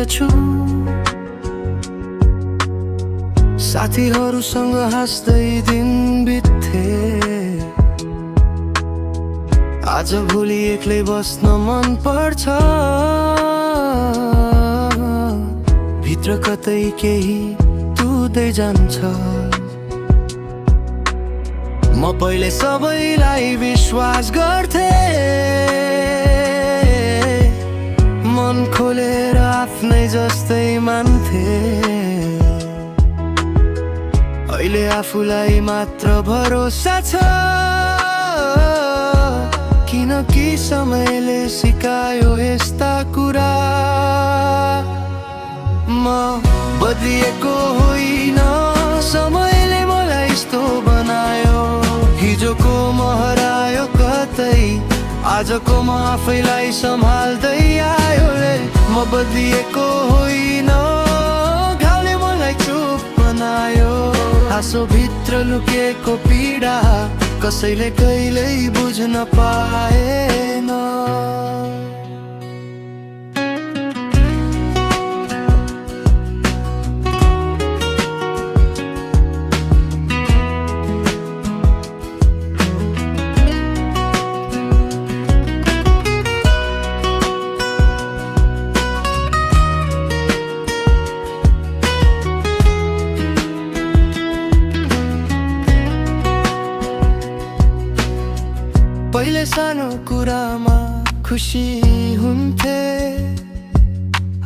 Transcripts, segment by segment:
बितेछु साथीहरूसँग हाँस्दै दिन बित्थे आज भोलि एक्लै बस्न मन पर्छ भित्र कतै केही तुर्दै जान्छ म पहिले सबैलाई विश्वास गर्थे मन खोलेर आफ्नै जस्तै मान्थे अहिले आफूलाई मात्र भरोसा छ किनकि समयले सिकायो यस्ता कुरा म बदलिएको होइन समयले मलाई यस्तो बनायो हिजोको म हरायो कतै आजको म आफैलाई सम्हाल्दै आयो म बदलिएको होइन घाउले मलाई चुप बनायो आँसु भित्र लुकेको पीडा कसैले कहिल्यै बुझ्न पाएन पहिले सानो कुरामा खुसी हुन्थे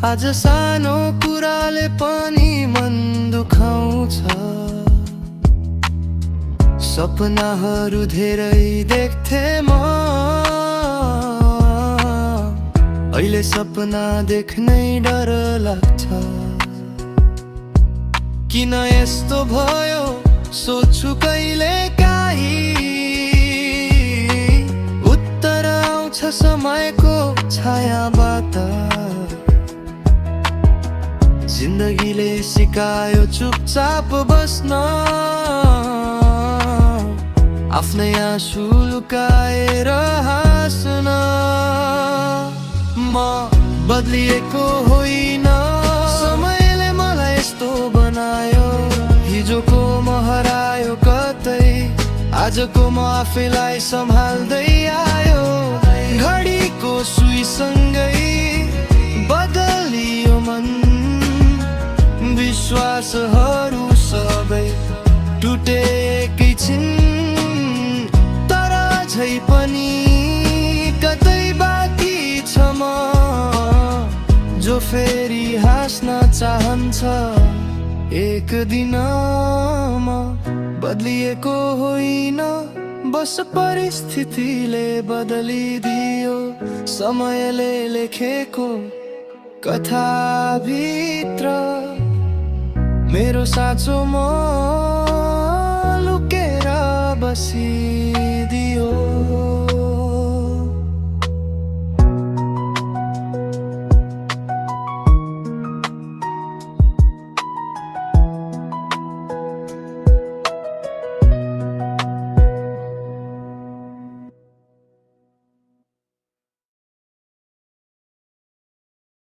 आज सानो कुराले पनि मन दुखाउँछ सपनाहरू धेरै देख्थे म अहिले सपना देख्नै डर लाग्छ किन यस्तो भयो सोच्छु कहिले काहीँ समयको छायाबाट जिन्दगीले सिकायो चुपचाप बस्न आफ्नै आँसु लुकाएर हाँस्न म बदलिएको होइन समयले मलाई यस्तो बनायो हिजोको म हरायो कतै आजको म आफैलाई सम्हाल्दै आयो घडीको सुईसँगै बदलियो मन विश्वासहरू सबै टुटे एकैछिन तर झै पनि कतै बाँकी छ म जो फेरि हाँस्न चाहन्छ एक दिन म बदलिएको होइन बस परिस्थितिले बदलिदियो समयले लेखेको कथाभित्र मेरो साँचो म लुकेर बसिदियो